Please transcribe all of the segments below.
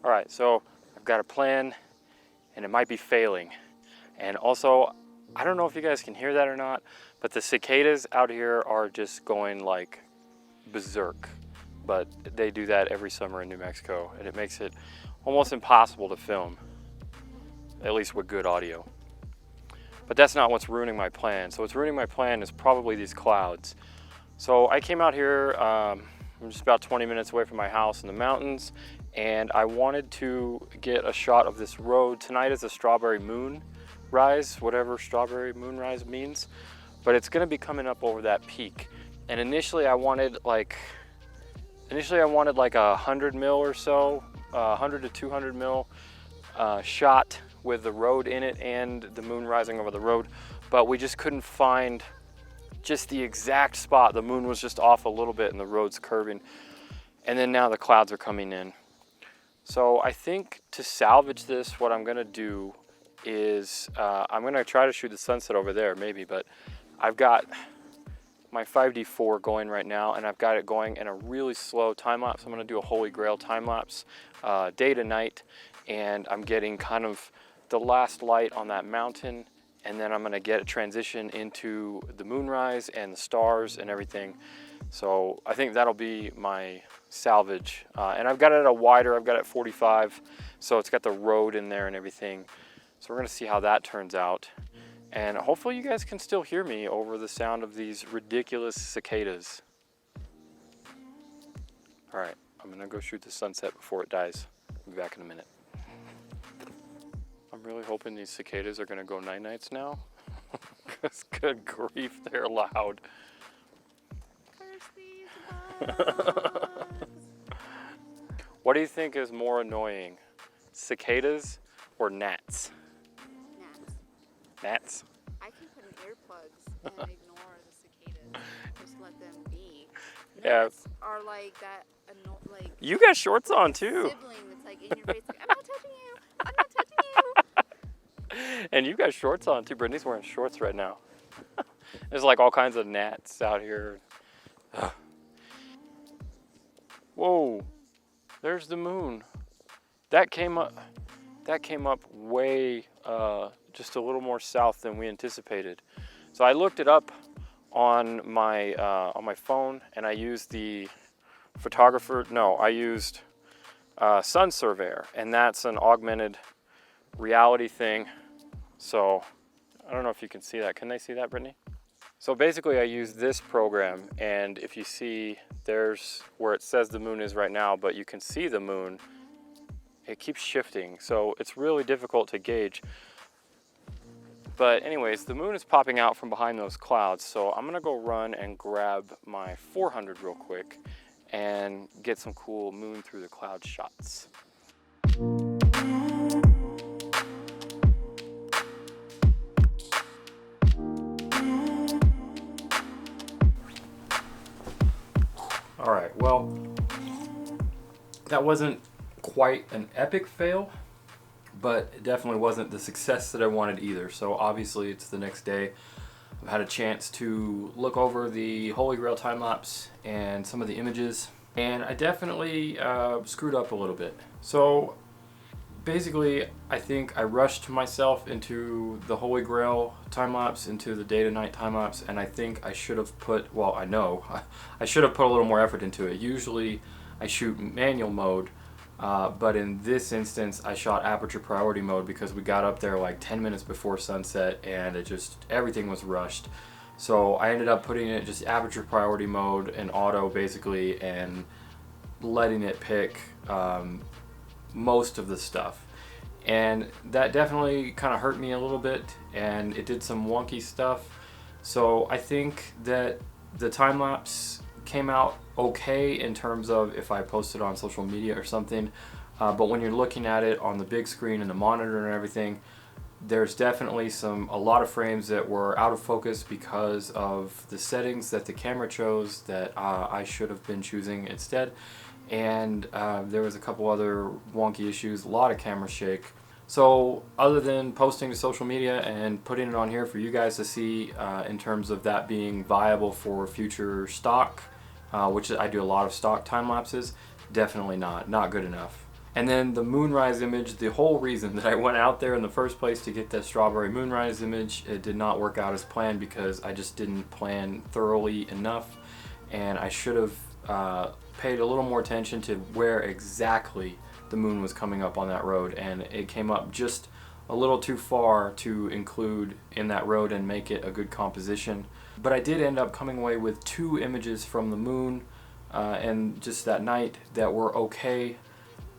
All right, so I've got a plan and it might be failing. And also, I don't know if you guys can hear that or not, but the cicadas out here are just going like berserk. But they do that every summer in New Mexico, and it makes it almost impossible to film, at least with good audio. But that's not what's ruining my plan. So what's ruining my plan is probably these clouds. So I came out here, I'm just about 20 minutes away from my house in the mountains, and I wanted to get a shot of this road. Tonight is a strawberry moonrise, whatever strawberry moonrise means, but it's gonna be coming up over that peak. And initially I wanted like a 100 mil or so, 100 to 200 mil shot with the road in it and the moon rising over the road, but we just couldn't find just the exact spot. The moon was just off a little bit and the road's curving. And then now the clouds are coming in. So I think to salvage this, what I'm gonna do is I'm gonna try to shoot the sunset over there maybe, but I've got my 5D4 going right now, and I've got it going in a really slow time lapse. I'm gonna do a Holy Grail time lapse day to night, and I'm getting kind of the last light on that mountain, and then I'm gonna get a transition into the moonrise and the stars and everything. So I think that'll be my salvage. And I've got it at a wider, I've got it at 45, so it's got the road in there and everything. So we're gonna see how that turns out. And hopefully you guys can still hear me over the sound of these ridiculous cicadas. All right, I'm gonna go shoot the sunset before it dies. I'll be back in a minute. I'm really hoping these cicadas are gonna go night-nights now. Because good grief, they're loud. Curse these bugs. What do you think is more annoying, cicadas or gnats? Gnats. Gnats? I can put in earplugs and ignore the cicadas. Just let them be. Yeah. Gnats are like that, like You got shorts on too. sibling that's like in your face. Like, I'm not touching you. I'm not touching you. And you got shorts on too. Brittany's wearing shorts right now. There's like all kinds of gnats out here. Ugh. Whoa, there's the moon. That came up way just a little more south than we anticipated. So I looked it up on my phone, and I used the I used Sun Surveyor, and that's an augmented reality thing. So I don't know if you can see that. Can they see that, Brittany? So basically I use this program, and if you see, there's where it says the moon is right now, but you can see the moon. It keeps shifting, so it's really difficult to gauge. But anyways, the moon is popping out from behind those clouds, so I'm gonna go run and grab my 400 real quick and get some cool moon through the cloud shots. All right, well, that wasn't quite an epic fail, but it definitely wasn't the success that I wanted either. So obviously it's the next day. I've had a chance to look over the Holy Grail time lapse and some of the images, and I definitely screwed up a little bit. So basically, I think I rushed myself into the Holy Grail time lapse, into the day to night time lapse, and I think I should have put, well, I know I should have put a little more effort into it. Usually I shoot manual mode, but in this instance I shot aperture priority mode because we got up there like 10 minutes before sunset, and everything was rushed. So I ended up putting it just aperture priority mode and auto basically, and letting it pick most of the stuff, and that definitely kind of hurt me a little bit, and it did some wonky stuff. So I think that the time lapse came out okay in terms of if I posted on social media or something, but when you're looking at it on the big screen and the monitor and everything, there's definitely a lot of frames that were out of focus because of the settings that the camera chose that I should have been choosing instead. And there was a couple other wonky issues, a lot of camera shake. So other than posting to social media and putting it on here for you guys to see in terms of that being viable for future stock, which I do a lot of stock time lapses, definitely not good enough. And then the moonrise image, the whole reason that I went out there in the first place to get that strawberry moonrise image, it did not work out as planned because I just didn't plan thoroughly enough, and I should have paid a little more attention to where exactly the moon was coming up on that road, and it came up just a little too far to include in that road and make it a good composition. But I did end up coming away with 2 images from the moon and just that night that were okay.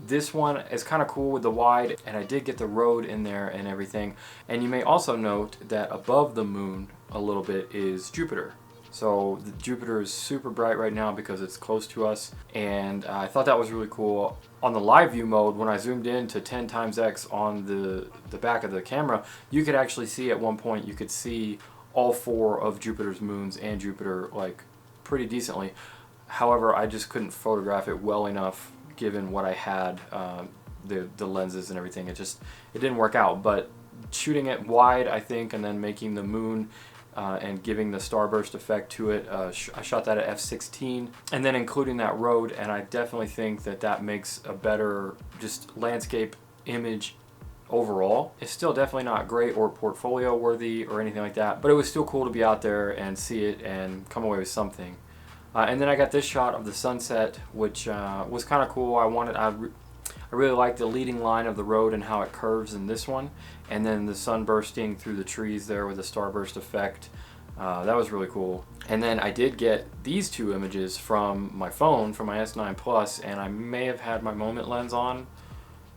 This one is kind of cool with the wide, and I did get the road in there and everything. And you may also note that above the moon a little bit is Jupiter. So the Jupiter is super bright right now because it's close to us, and I thought that was really cool. On the live view mode, when I zoomed in to 10 times X on the back of the camera, you could actually see at one point, you could see all 4 of Jupiter's moons and Jupiter like pretty decently. However, I just couldn't photograph it well enough given what I had, the lenses and everything. It didn't work out. But shooting it wide, I think, and then making the moon and giving the starburst effect to it, I shot that at f/16, and then including that road, and I definitely think that that makes a better just landscape image overall. It's still definitely not great or portfolio worthy or anything like that, but it was still cool to be out there and see it and come away with something. And then I got this shot of the sunset, which was kind of cool. I really like the leading line of the road and how it curves in this one, and then the sun bursting through the trees there with the starburst effect. That was really cool. And then I did get these 2 images from my phone, from my S9 Plus, and I may have had my moment lens on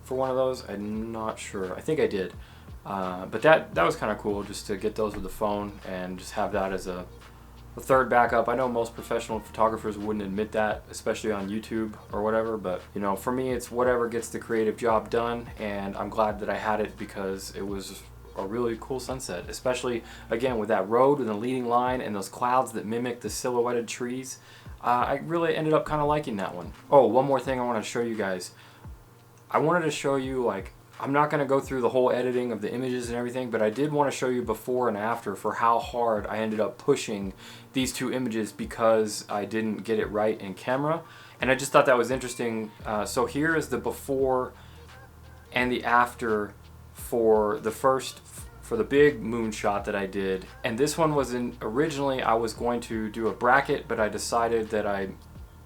for one of those. I'm not sure. I think I did. But that was kind of cool just to get those with the phone and just have that as a third backup. I know most professional photographers wouldn't admit that, especially on YouTube or whatever, but you know, for me it's whatever gets the creative job done, and I'm glad that I had it because it was a really cool sunset, especially again with that road and the leading line and those clouds that mimic the silhouetted trees. I really ended up kind of liking that one. Oh, one more thing I want to show you guys. I wanted to show you, like, I'm not going to go through the whole editing of the images and everything, but I did want to show you before and after for how hard I ended up pushing these 2 images because I didn't get it right in camera, and I just thought that was interesting. So here is the before and the after for the big moon shot that I did, and this one was originally I was going to do a bracket, but I decided that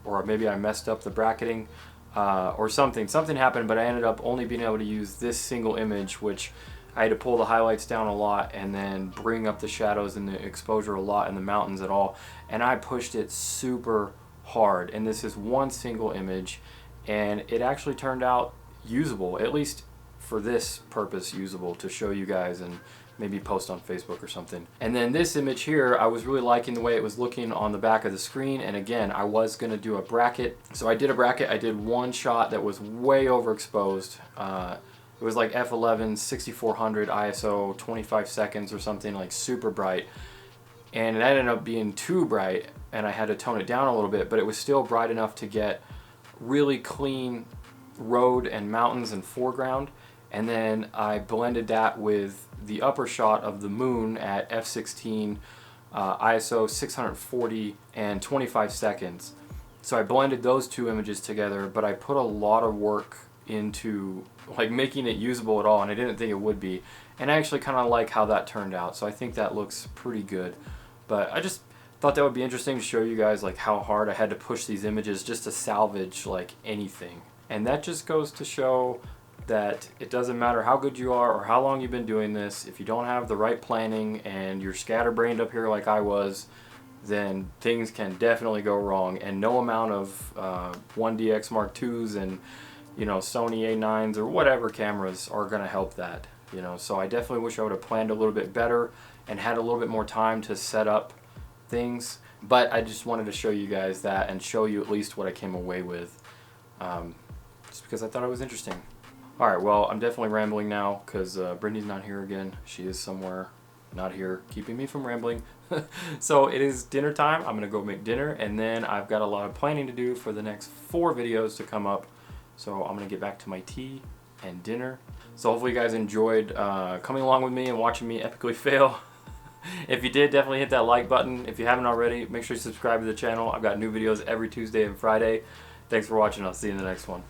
or maybe I messed up the bracketing. Or something happened, but I ended up only being able to use this single image, which I had to pull the highlights down a lot and then bring up the shadows and the exposure a lot in the mountains at all, and I pushed it super hard, and this is one single image, and it actually turned out usable, at least for this purpose usable, to show you guys and maybe post on Facebook or something. And then this image here, I was really liking the way it was looking on the back of the screen, and again, I was going to do a bracket. So I did a bracket. I did one shot that was way overexposed. It was like f11 6400 ISO 25 seconds or something, like super bright, and it ended up being too bright and I had to tone it down a little bit, but it was still bright enough to get really clean road and mountains and foreground. And then I blended that with the upper shot of the moon at f/16 ISO 640 and 25 seconds. So I blended those 2 images together, but I put a lot of work into like making it usable at all, and I didn't think it would be, and I actually kind of like how that turned out, so I think that looks pretty good. But I just thought that would be interesting to show you guys like how hard I had to push these images just to salvage like anything. And that just goes to show that it doesn't matter how good you are or how long you've been doing this, if you don't have the right planning and you're scatterbrained up here like I was, then things can definitely go wrong, and no amount of 1DX Mark IIs and, you know, Sony A9s or whatever cameras are going to help that, you know. So I definitely wish I would have planned a little bit better and had a little bit more time to set up things, but I just wanted to show you guys that and show you at least what I came away with, just because I thought it was interesting. Alright, well, I'm definitely rambling now because Brittany's not here again. She is somewhere not here, keeping me from rambling. So it is dinner time. I'm going to go make dinner, and then I've got a lot of planning to do for the next 4 videos to come up. So I'm going to get back to my tea and dinner. So hopefully you guys enjoyed coming along with me and watching me epically fail. If you did, definitely hit that like button. If you haven't already, make sure you subscribe to the channel. I've got new videos every Tuesday and Friday. Thanks for watching. I'll see you in the next one.